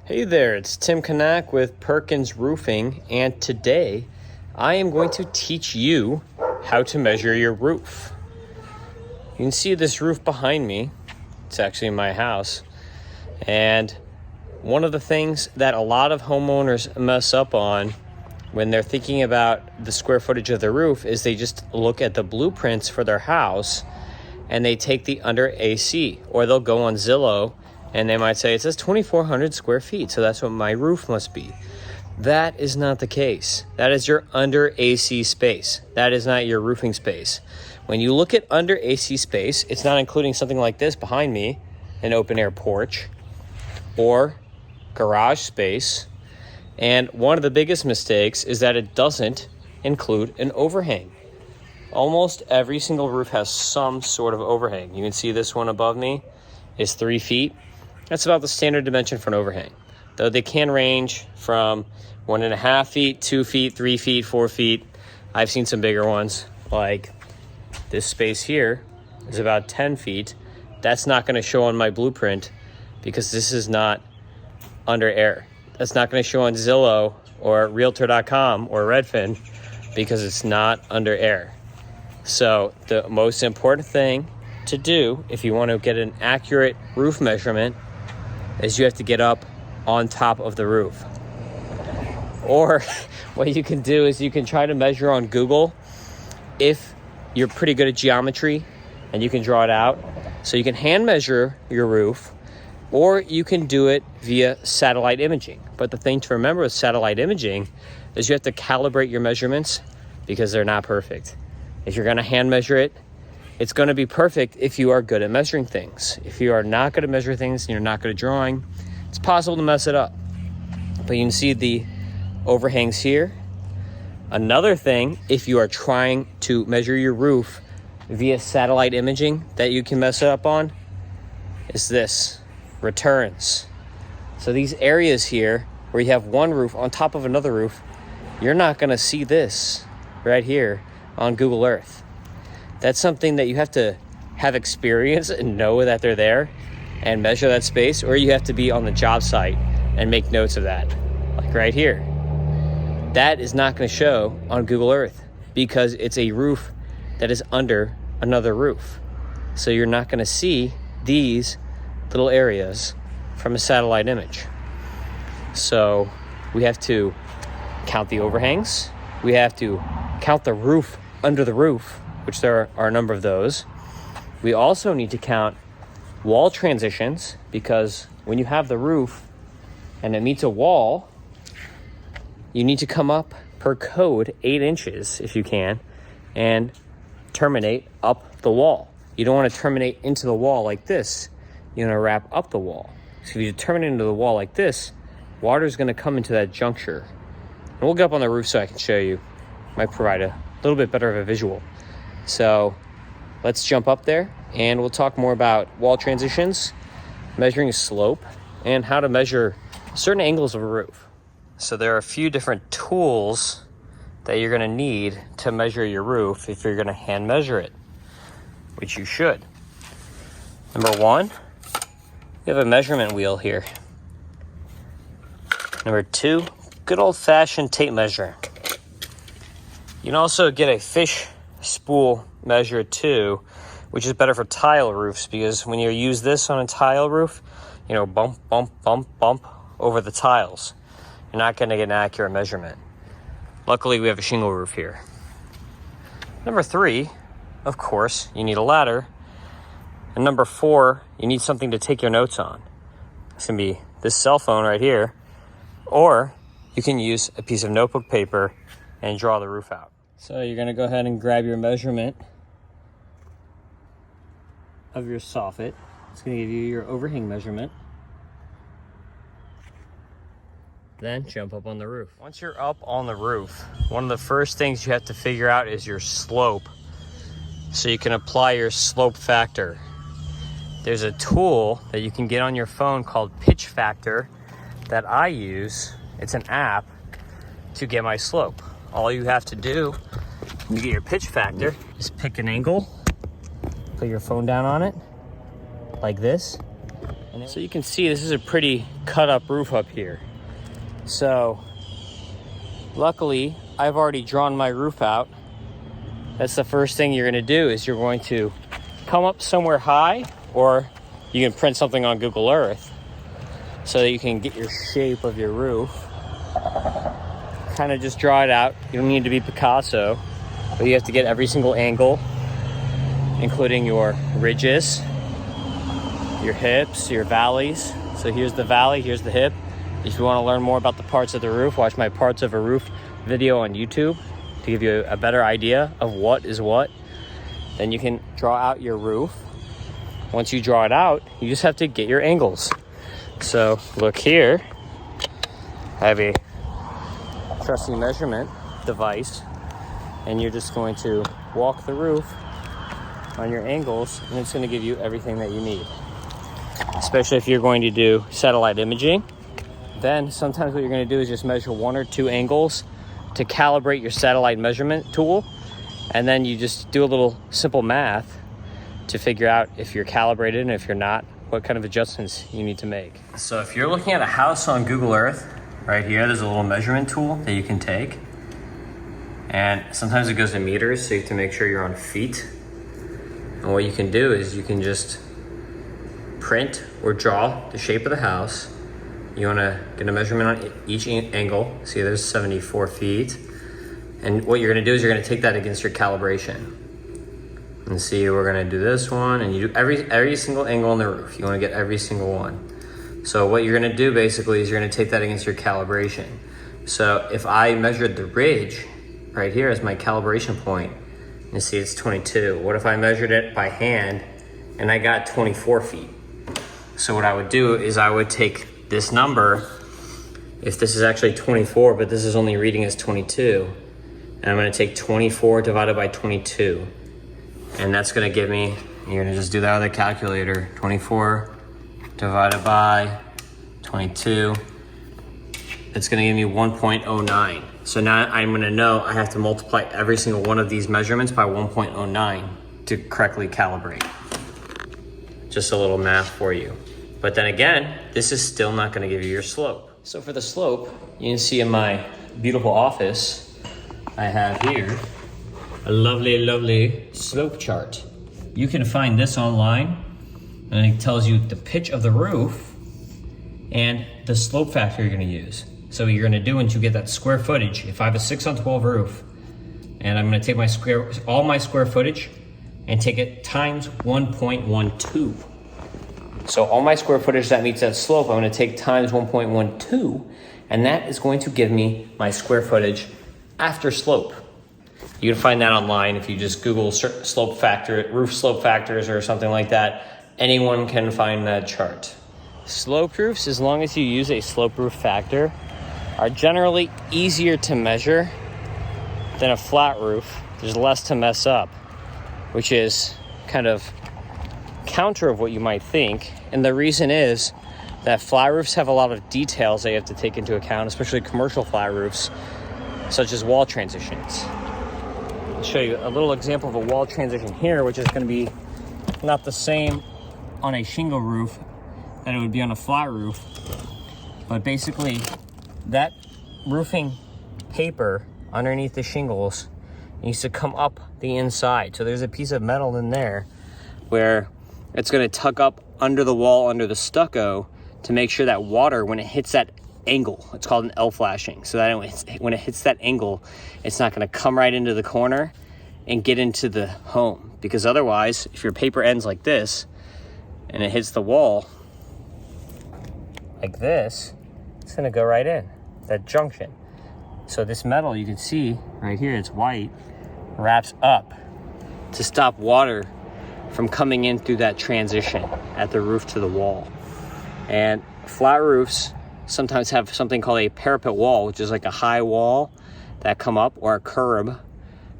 Hey there, it's Tim Kanak with Perkins Roofing, and today I am going to teach you how to measure your roof. You can see this roof behind me. It's actually my house. And one of the things that a lot of homeowners mess up on when they're thinking about the square footage of their roof is they just look at the blueprints for their house and they take the under AC, or they'll go on Zillow and they might say, it says 2,400 square feet, so that's what my roof must be. That is not the case. That is your under AC space. That is not your roofing space. When you look at under AC space, it's not including something like this behind me, an open air porch or garage space. And one of the biggest mistakes is that it doesn't include an overhang. Almost every single roof has some sort of overhang. You can see this one above me is 3 feet. That's about the standard dimension for an overhang, though they can range from 1.5 feet, 2 feet, 3 feet, 4 feet. I've seen some bigger ones, like this space here is about 10 feet. That's not going to show on my blueprint because this is not under air. That's not going to show on Zillow or Realtor.com or Redfin because it's not under air. So the most important thing to do if you want to get an accurate roof measurement is you have to get up on top of the roof. Or what you can do is you can try to measure on Google if you're pretty good at geometry and you can draw it out. So you can hand measure your roof, or you can do it via satellite imaging. But the thing to remember with satellite imaging is you have to calibrate your measurements because they're not perfect. If you're going to hand measure it, it's going to be perfect if you are good at measuring things. If you are not good at measuring things and you're not good at drawing, it's possible to mess it up. But you can see the overhangs here. Another thing, if you are trying to measure your roof via satellite imaging that you can mess it up on, is this, returns. So these areas here where you have one roof on top of another roof, you're not going to see this right here on Google Earth. That's something that you have to have experience and know that they're there and measure that space, or you have to be on the job site and make notes of that, like right here. That is not going to show on Google Earth because it's a roof that is under another roof. So you're not going to see these little areas from a satellite image. So we have to count the overhangs. We have to count the roof under the roof, which there are a number of those. We also need to count wall transitions because when you have the roof and it meets a wall, you need to come up per code 8 inches if you can and terminate up the wall. You don't want to terminate into the wall like this. You want to wrap up the wall. So if you terminate into the wall like this, water is going to come into that juncture. And we'll get up on the roof so I can show you. Might provide a little bit better of a visual. So let's jump up there and we'll talk more about wall transitions, measuring slope, and how to measure certain angles of a roof. So there are a few different tools that you're going to need to measure your roof if you're going to hand measure it, which you should. Number one, you have a measurement wheel here. Number two, good old-fashioned tape measure. You can also get a fish spool measure too, which is better for tile roofs because when you use this on a tile roof, you know, bump, bump, bump, bump over the tiles. You're not going to get an accurate measurement. Luckily, we have a shingle roof here. Number three, of course, you need a ladder. And number four, you need something to take your notes on. It's going to be this cell phone right here, or you can use a piece of notebook paper and draw the roof out. So you're going to go ahead and grab your measurement of your soffit. It's going to give you your overhang measurement. Then jump up on the roof. Once you're up on the roof, one of the first things you have to figure out is your slope, so you can apply your slope factor. There's a tool that you can get on your phone called Pitch Factor that I use. It's an app to get my slope. All you have to do to get your pitch factor is pick an angle, put your phone down on it like this. And so you can see this is a pretty cut up roof up here. So luckily I've already drawn my roof out. That's the first thing you're going to do, is you're going to come up somewhere high, or you can print something on Google Earth so that you can get your shape of your roof. Kind of just draw it out. You don't need to be Picasso, but you have to get every single angle, including your ridges, your hips, your valleys. So here's the valley, here's the hip. If you want to learn more about the parts of the roof, watch my parts of a roof video on YouTube to give you a better idea of what is what. Then you can draw out your roof. Once you draw it out, you just have to get your angles. So look here, I have a trusty measurement device, and you're just going to walk the roof on your angles, and it's going to give you everything that you need. Especially if you're going to do satellite imaging, then sometimes what you're going to do is just measure 1 or 2 angles to calibrate your satellite measurement tool, and then you just do a little simple math to figure out if you're calibrated, and if you're not, what kind of adjustments you need to make. So if you're looking at a house on Google Earth, right here, there's a little measurement tool that you can take, and sometimes it goes in meters, so you have to make sure you're on feet. And what you can do is you can just print or draw the shape of the house. You want to get a measurement on each angle. See, there's 74 feet. And what you're going to do is you're going to take that against your calibration. And see, we're going to do this one, and you do every single angle on the roof. You want to get every single one. So what you're going to do basically is you're going to take that against your calibration. So if I measured the ridge right here as my calibration point, you see it's 22. What if I measured it by hand and I got 24 feet? So what I would do is I would take this number, if this is actually 24, but this is only reading as 22, and I'm going to take 24 divided by 22, and that's going to give me, you're going to just do that with a calculator, 24 divided by 22, it's going to give me 1.09. So now I'm going to know I have to multiply every single one of these measurements by 1.09 to correctly calibrate. Just a little math for you. But then again, this is still not going to give you your slope. So for the slope, you can see in my beautiful office, I have here a lovely, lovely slope chart. You can find this online, and it tells you the pitch of the roof and the slope factor you're going to use. So what you're going to do once you get that square footage, if I have a 6-on-12 roof, and I'm going to take all my square footage and take it times 1.12. So all my square footage that meets that slope, I'm going to take times 1.12, and that is going to give me my square footage after slope. You can find that online if you just Google slope factor, roof slope factors or something like that. Anyone can find that chart. Slope roofs, as long as you use a slope roof factor, are generally easier to measure than a flat roof. There's less to mess up, which is kind of counter of what you might think. And the reason is that flat roofs have a lot of details that you have to take into account, especially commercial flat roofs, such as wall transitions. I'll show you a little example of a wall transition here, which is going to be not the same on a shingle roof that it would be on a flat roof. But basically, that roofing paper underneath the shingles needs to come up the inside. So there's a piece of metal in there where it's going to tuck up under the wall, under the stucco, to make sure that water, when it hits that angle, it's called an L flashing, so that when it hits that angle, it's not going to come right into the corner and get into the home. Because otherwise, if your paper ends like this and it hits the wall like this, it's going to go right in that junction. So this metal, you can see right here, it's white, wraps up to stop water from coming in through that transition at the roof to the wall. And flat roofs sometimes have something called a parapet wall, which is like a high wall that come up, or a curb.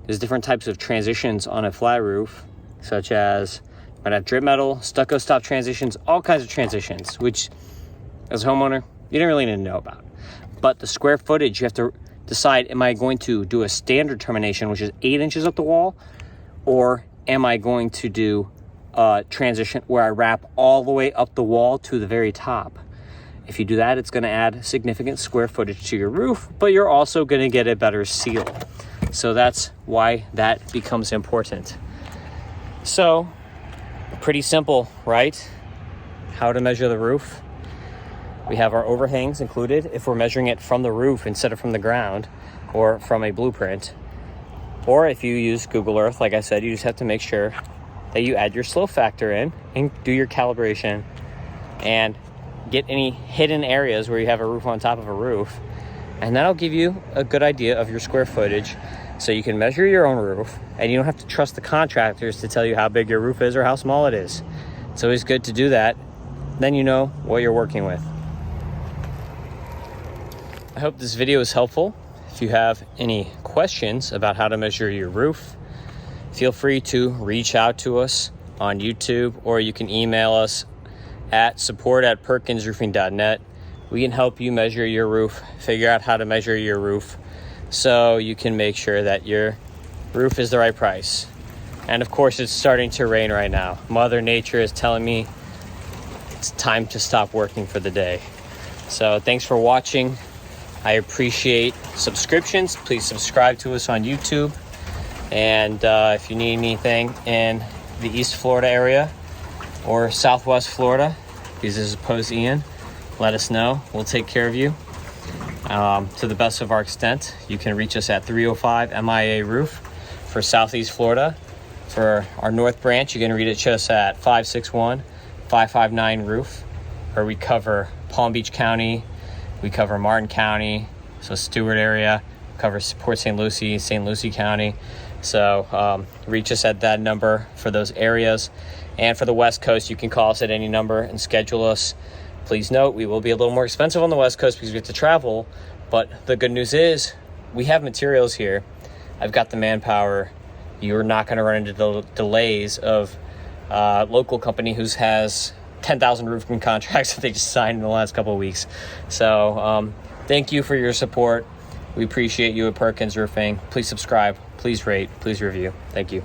There's different types of transitions on a flat roof, such as you might have drip metal, stucco stop transitions, all kinds of transitions, which as a homeowner, you don't really need to know about. But the square footage, you have to decide, am I going to do a standard termination, which is 8 inches up the wall, or am I going to do a transition where I wrap all the way up the wall to the very top? If you do that, it's going to add significant square footage to your roof, but you're also going to get a better seal. So that's why that becomes important. So pretty simple, right? How to measure the roof. We have our overhangs included if we're measuring it from the roof instead of from the ground or from a blueprint. Or if you use Google Earth, like I said, you just have to make sure that you add your slope factor in and do your calibration and get any hidden areas where you have a roof on top of a roof. And that'll give you a good idea of your square footage so you can measure your own roof and you don't have to trust the contractors to tell you how big your roof is or how small it is. It's always good to do that. Then you know what you're working with. I hope this video is helpful. If you have any questions about how to measure your roof, feel free to reach out to us on YouTube, or you can email us at support@perkinsroofing.net. We can help you measure your roof, figure out how to measure your roof so you can make sure that your roof is the right price. And of course, it's starting to rain right now. Mother Nature is telling me it's time to stop working for the day. So thanks for watching. I appreciate subscriptions. Please subscribe to us on YouTube. And if you need anything in the East Florida area or Southwest Florida, because as opposed to Ian, let us know. We'll take care of you to the best of our extent. You can reach us at 305 MIA Roof for Southeast Florida. For our North Branch, you can reach us at 561-559 Roof, where we cover Palm Beach County, we cover Martin County, so Stewart area, cover Port St. Lucie, St. Lucie County. So reach us at that number for those areas. And for the West Coast, you can call us at any number and schedule us. Please note, we will be a little more expensive on the West Coast because we have to travel. But the good news is we have materials here. I've got the manpower. You're not going to run into the delays of a local company who has 10,000 roofing contracts that they just signed in the last couple of weeks. So thank you for your support. We appreciate you at Perkins Roofing. Please subscribe, please rate, please review. Thank you.